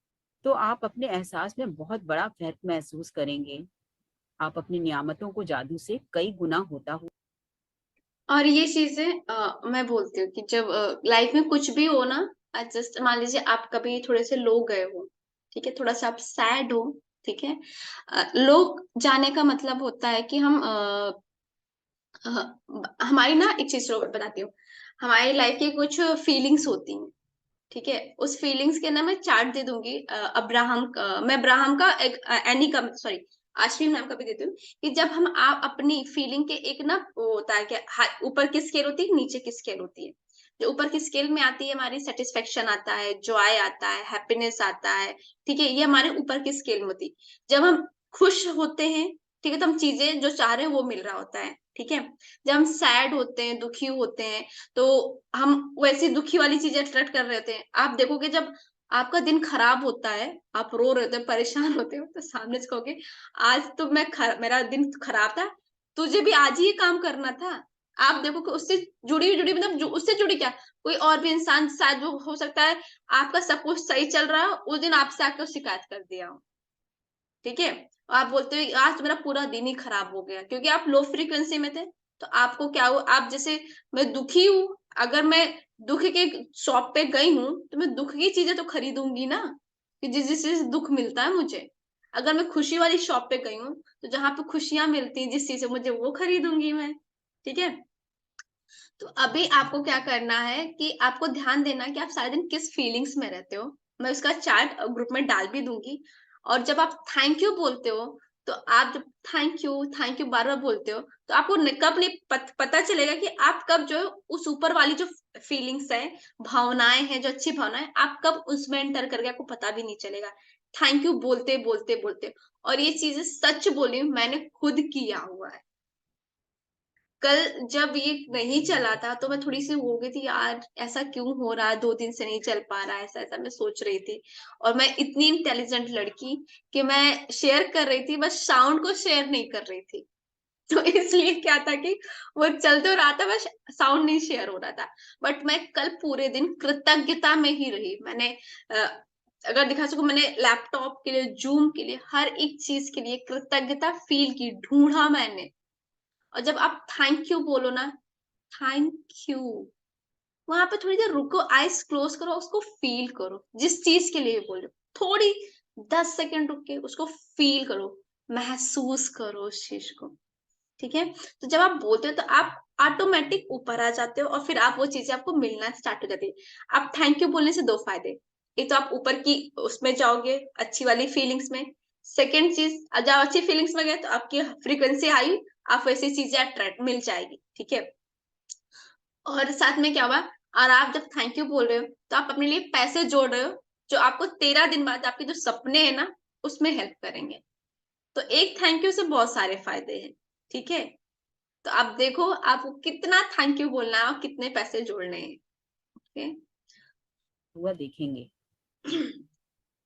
तो आप अपने एहसास में बहुत बड़ा फर्क महसूस करेंगे। आप अपनी नियामतों को जादू से कई गुना होता हुआ। और ये चीजें मैं बोलती हूँ कि जब लाइफ में कुछ भी हो ना, जस्ट मान लीजिए आप कभी थोड़े से लो गए हो, ठीक है, थोड़ा सा आप सैड हो, ठीक है। लो जाने का मतलब होता है कि हम हमारी ना एक चीज बताती हूँ। हमारी लाइफ की कुछ फीलिंग्स होती हैं, ठीक है। उस फीलिंग्स के ना मैं चार्ट दे दूंगी। अब्राहम का, मैं अब्राहम का एक एनी का, सॉरी, आश्विन नाम का भी देती हूँ। कि जब हम आप अपनी फीलिंग के एक ना वो होता है कि ऊपर की स्केल होती है, नीचे की स्केल होती है। जो ऊपर की स्केल में आती है हमारी सेटिस्फेक्शन आता है, जॉय आता है, हैप्पीनेस आता है, ठीक है। ये हमारे ऊपर की स्केल में होती है। जब हम खुश होते हैं, ठीक है, तो हम चीजें जो चाह रहे हैं वो मिल रहा होता है, ठीक है। जब हम सैड होते हैं, दुखी होते हैं, तो हम वैसी दुखी वाली चीजें अट्रैक्ट कर रहे होते हैं। आप देखोगे जब आपका दिन खराब होता है, आप रो रहे होते हैं, परेशान होते हो, तो सामने से कहोगे आज तो मेरा दिन खराब था, तुझे भी आज ही ये काम करना था। आप देखो कि उससे जुड़ी मतलब उससे जुड़ी क्या, कोई और भी इंसान शायद जो हो सकता है आपका सब कुछ सही चल रहा है, उस दिन आपसे आके शिकायत कर दिया हो, ठीक है। आप बोलते हो आज तो मेरा पूरा दिन ही खराब हो गया, क्योंकि आप लो फ्रीक्वेंसी में थे। तो आपको क्या हुआ, आप जैसे मैं दुखी हूं, अगर मैं दुख के शॉप पे गई हूँ तो मैं दुख की चीजें तो खरीदूंगी ना, कि जिस जिस चीज से दुख मिलता है मुझे। अगर मैं खुशी वाली शॉप पे गई हूँ तो जहां पे खुशियां मिलती हैं, जिस चीज से मुझे, वो खरीदूंगी मैं, ठीक है। तो अभी आपको क्या करना है कि आपको ध्यान देना कि आप सारे दिन किस फीलिंग्स में रहते हो। मैं उसका चार्ट ग्रुप में डाल भी दूंगी। और जब आप थैंक यू बोलते हो, तो आप जब थैंक यू बार बार बोलते हो, तो आपको कब नहीं पता चलेगा कि आप कब जो है उस ऊपर वाली जो फीलिंग्स है, भावनाएं हैं, जो अच्छी भावनाएं, आप कब उसमें एंटर करके आपको पता भी नहीं चलेगा। थैंक यू बोलते बोलते बोलते। और ये चीजें सच बोली मैंने खुद किया हुआ है। कल जब ये नहीं चला था तो मैं थोड़ी सी हो गई थी, यार ऐसा क्यों हो रहा है, 2 दिन से नहीं चल पा रहा है, ऐसा ऐसा मैं सोच रही थी। और मैं इतनी इंटेलिजेंट लड़की कि मैं शेयर कर रही थी, बस साउंड को शेयर नहीं कर रही थी। तो इसलिए क्या था कि वो चल तो रहा था, बस साउंड नहीं शेयर हो रहा था। बट मैं कल पूरे दिन कृतज्ञता में ही रही। मैंने अ, अगर दिखा सकूं, मैंने लैपटॉप के लिए, जूम के लिए, हर एक चीज के लिए कृतज्ञता फील की, ढूंढा मैंने। और जब आप थैंक यू बोलो ना, थैंक यू, वहां पे थोड़ी देर रुको, आइस क्लोज करो, उसको फील करो, जिस चीज के लिए बोल रहे हो, थोड़ी 10 सेकंड रुक के उसको फील करो, महसूस करो उस चीज को, ठीक है। तो जब आप बोलते हो तो आप ऑटोमेटिक ऊपर आ जाते हो, और फिर आप वो चीजें आपको मिलना स्टार्ट हो जाती है। आप थैंक यू बोलने से 2 फायदे, एक तो आप ऊपर की उसमें जाओगे, अच्छी वाली फीलिंग्स में। सेकेंड चीज, जब अच्छी फीलिंग्स में गए तो आपकी फ्रीक्वेंसी हाई, आप वैसी चीजें अट्रैक्ट मिल जाएगी, ठीक है। और साथ में क्या हुआ, और आप जब थैंक यू बोल रहे हो तो आप अपने लिए पैसे जोड़ रहे हो, जो आपको 13 दिन बाद आपके जो सपने हैं ना, उसमें हेल्प करेंगे। तो एक थैंक यू से बहुत सारे फायदे हैं, ठीक है। तो आप देखो आपको कितना थैंक यू बोलना है और कितने पैसे जोड़ने हैं, ओके। देखेंगे।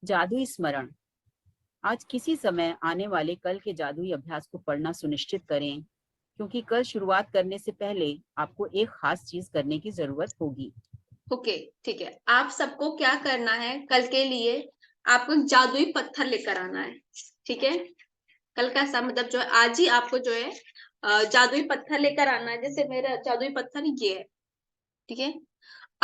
जादुई स्मरण। आज किसी समय आने वाले कल के जादुई अभ्यास को पढ़ना सुनिश्चित करें, क्योंकि कल शुरुआत करने से पहले आपको एक खास चीज करने की जरूरत होगी। ओके, ठीक है। आप सबको क्या करना है, कल के लिए आपको एक जादुई पत्थर लेकर आना है, ठीक है। कल का सब मतलब जो है, आज ही आपको जो है जादुई पत्थर लेकर आना है। जैसे मेरा जादुई पत्थर ये है, ठीक है।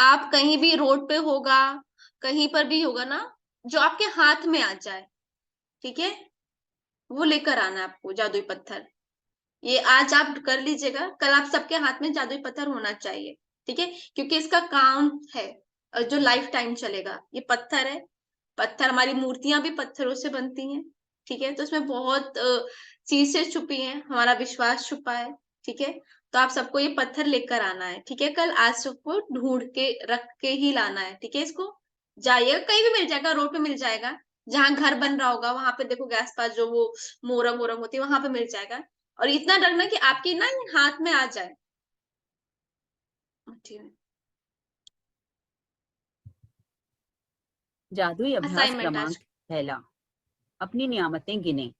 आप कहीं भी रोड पे होगा, कहीं पर भी होगा ना, जो आपके हाथ में आ जाए, ठीक है, वो लेकर आना है आपको जादुई पत्थर। ये आज आप कर लीजिएगा, कल आप सबके हाथ में जादुई पत्थर होना चाहिए। ठीक है, क्योंकि इसका काम है जो लाइफ टाइम चलेगा। ये पत्थर है, पत्थर, हमारी मूर्तियां भी पत्थरों से बनती हैं, ठीक है। तो इसमें बहुत चीजें छुपी हैं, हमारा विश्वास छुपा है, ठीक है। तो आप सबको ये पत्थर लेकर आना है, ठीक है। कल आज सबको ढूंढ के रख के ही लाना है, ठीक है। इसको जाइएगा, कहीं भी मिल जाएगा, रोड पे मिल जाएगा, जहां घर बन रहा होगा वहां पे देखोगे आसपास जो वो मोरंग वोरंग होती है वहां पे मिल जाएगा। और इतना रखना कि आपके ना हाथ में आ जाए, ठीक है। जादुई अभ्यास असाइनमेंट आज। क्रमांक पहला, अपनी नियामतें गिने।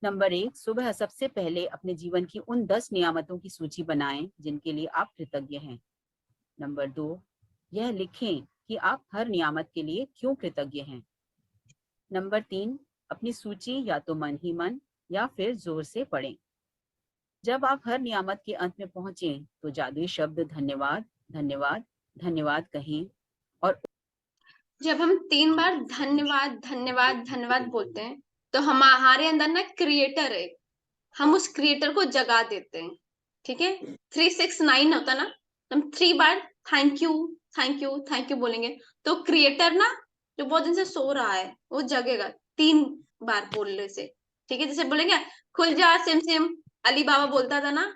नंबर 1, सुबह सबसे पहले अपने जीवन की उन 10 नियामतों की सूची बनाएं जिनके लिए आप कृतज्ञ हैं। नंबर 2, यह लिखें कि आप हर नियामत के लिए क्यों कृतज्ञ हैं। नंबर 3, अपनी सूची या तो मन ही मन या फिर जोर से पढ़ें। जब आप हर नियामत के अंत में पहुंचें तो जादुई शब्द धन्यवाद धन्यवाद धन्यवाद कहें और जब हम 3 बार धन्यवाद धन्यवाद धन्यवाद बोलते हैं तो हमारे अंदर ना क्रिएटर है, हम उस क्रिएटर को जगा देते हैं, ठीक है। 369 होता ना, हम 3 बार thank you thank you thank you बोलेंगे तो क्रिएटर ना जो बहुत दिन से सो रहा है वो जगेगा 3 बार बोलने से, ठीक है। जैसे बोलेंगे खुल जा सिम सिम, अली बाबा बोलता था ना,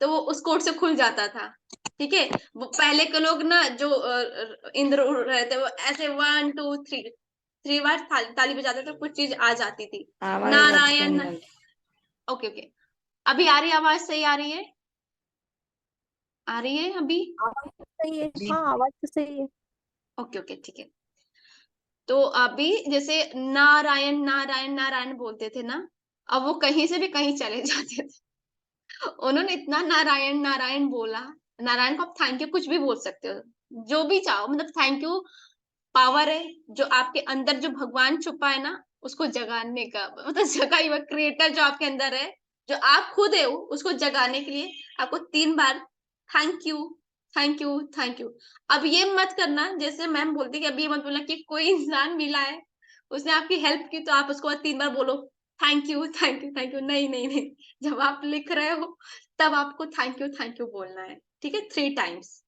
तो वो उस कोड से खुल जाता था, ठीक है। वो पहले के लोग ना जो इंद्र उड़ रहे थे वो ऐसे 1 2 3 3 बार ताली बजाते थे, कुछ चीज आ जाती थी। नारायण। ओके ओके, अभी आ रही है आवाज, सही आ रही है, आ रही है अभी? आवाज तो सही है, हाँ आवाज तो सही है। ओके ओके ठीक है। तो अभी जैसे नारायण नारायण नारायण बोलते थे ना, अब वो कहीं से भी कहीं चले जाते थे, उन्होंने इतना नारायण नारायण बोला। नारायण को आप थैंक यू कुछ भी बोल सकते हो, जो भी चाहो, मतलब थैंक यू पावर है जो आपके अंदर, जो भगवान छुपा है ना उसको जगाने का, मतलब जगा हुआ क्रिएटर जो आपके अंदर है, जो आप खुद है उसको जगाने के लिए आपको 3 बार thank you thank you thank you. अब ये मत करना जैसे मैम बोलती कि अभी ये मत बोलना कि कोई इंसान मिला है उसने आपकी हेल्प की तो आप उसको 3 बार बोलो thank you thank you thank you, नहीं नहीं नहीं। जब आप लिख रहे हो तब आपको थैंक यू बोलना है, ठीक है, 3 टाइम्स।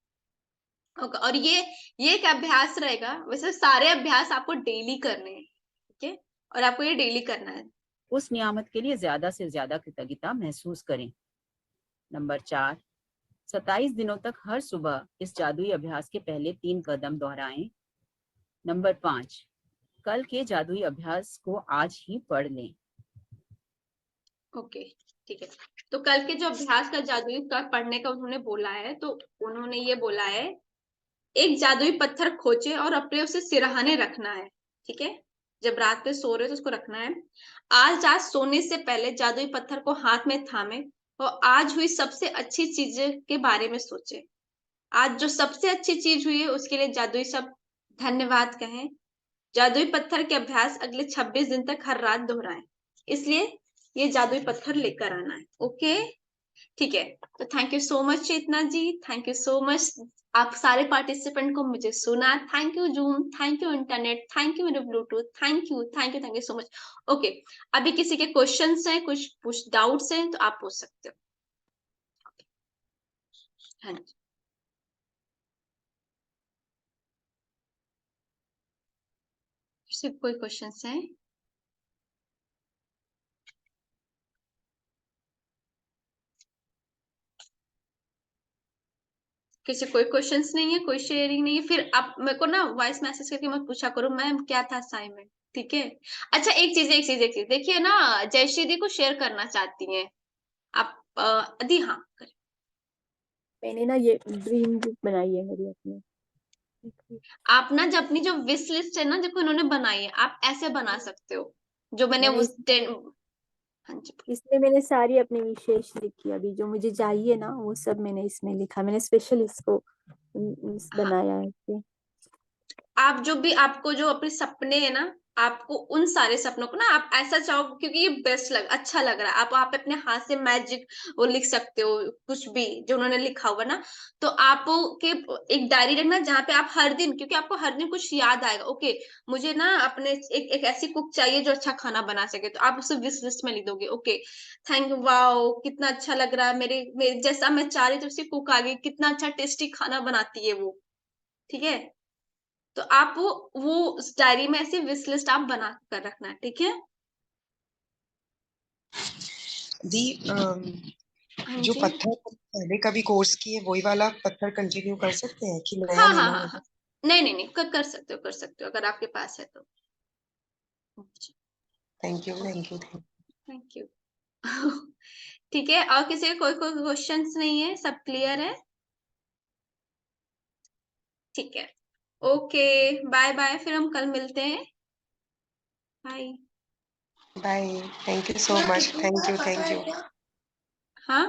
ओके, और ये एक अभ्यास रहेगा, वैसे सारे अभ्यास आपको डेली करने हैं, ठीक है, और आपको ये डेली करना है। उस नियामत के लिए ज्यादा से ज्यादा कृतज्ञता महसूस करें। नंबर 4, 27 दिनों तक हर सुबह इस जादुई अभ्यास के पहले 3 कदम दोहराएं। नंबर 5, कल के जादुई अभ्यास को आज ही पढ़ लें। ओके ठीक है, तो कल के जो अभ्यास का जादुई का पढ़ने का उन्होंने बोला है, तो उन्होंने ये बोला है एक जादुई पत्थर खोजे और अपने उसे सिरहाने रखना है, ठीक है। जब रात में सो रहे हो तो उसको रखना है। आज रात सोने से पहले जादुई पत्थर को हाथ में थामे और आज हुई सबसे अच्छी चीजें के बारे में सोचे। आज जो सबसे अच्छी चीज हुई है उसके लिए जादुई शब्द धन्यवाद कहें। जादुई पत्थर के अभ्यास अगले 26 दिन तक हर रात दोहराएं। इसलिए ये जादुई पत्थर लेकर आना है, ओके ठीक है। तो thank you so much Chetna ji, thank you so much आप सारे पार्टिसिपेंट को मुझे सुना। Thank you Zoom, thank you internet, thank you मेरे Bluetooth, thank you so much. Okay, अभी किसी के क्वेश्चंस हैं, कुछ डाउट्स हैं तो आप पूछ सकते हो। हाँ जी, सिर्फ कोई क्वेश्चंस हैं? किसी कोई क्वेश्चंस नहीं है, कोई शेयरिंग नहीं है, फिर आप मेरे को ना वॉइस मैसेज करके मत पूछा करो मैम क्या था असाइनमेंट, ठीक है। अच्छा एक चीज देखिए ना, जयश्री दी को शेयर करना चाहती हैं आप? दी हाँ करें। मैंने ना ये ड्रीम बुक बनाई है मेरी अपनी। आप ना जब अपनी जो विश लिस्ट है ना देखो इन्होंने बनाई है, आप ऐसे बना सकते हो जो मैंने मैंने उस 10। हाँ जी, इसमें मैंने सारी अपनी विशेष लिखी, अभी जो मुझे चाहिए ना वो सब मैंने इसमें लिखा, मैंने स्पेशल इसको हाँ, बनाया है इसमें। आप जो भी आपको जो अपने सपने है ना आपको उन सारे सपनों को ना आप ऐसा चाहो, क्योंकि ये अच्छा लग रहा है, आप वहां पे अपने हाथ से मैजिक वो लिख सकते हो, कुछ भी जो उन्होंने लिखा होगा ना, तो आप के एक डायरी रखना जहाँ पे आप हर दिन, क्योंकि आपको हर दिन कुछ याद आएगा, ओके मुझे ना अपने एक ऐसी कुक चाहिए जो अच्छा खाना बना सके, तो आप उसे विश लिस्ट में लिख दोगे, ओके थैंक यू, वाओ कितना अच्छा लग रहा है, मेरे जैसा मैं चाह रही थी उसी कुक आ गई, कितना अच्छा टेस्टी खाना बनाती है वो, ठीक है। तो आप वो उस डायरी में ऐसी विश लिस्ट आप बना कर रखना, ठीक है। दी हाँ जो जी। पत्थर पहले कभी कोर्स किए वही वाला पत्थर कंटिन्यू कर सकते हैं कि नया हाँ हाँ लेना हाँ होगा? हाँ, नहीं नहीं नहीं, कर सकते हो, कर सकते हो अगर आपके पास है तो। Thank you, thank you, thank thank you. ठीक है, और किसी के कोई कोई क्वेश्चंस नहीं है, सब क्लियर है? ठीक है, ओके, बाय बाय, फिर हम कल मिलते हैं, bye. Bye, thank you so much, thank you, thank you. हाँ।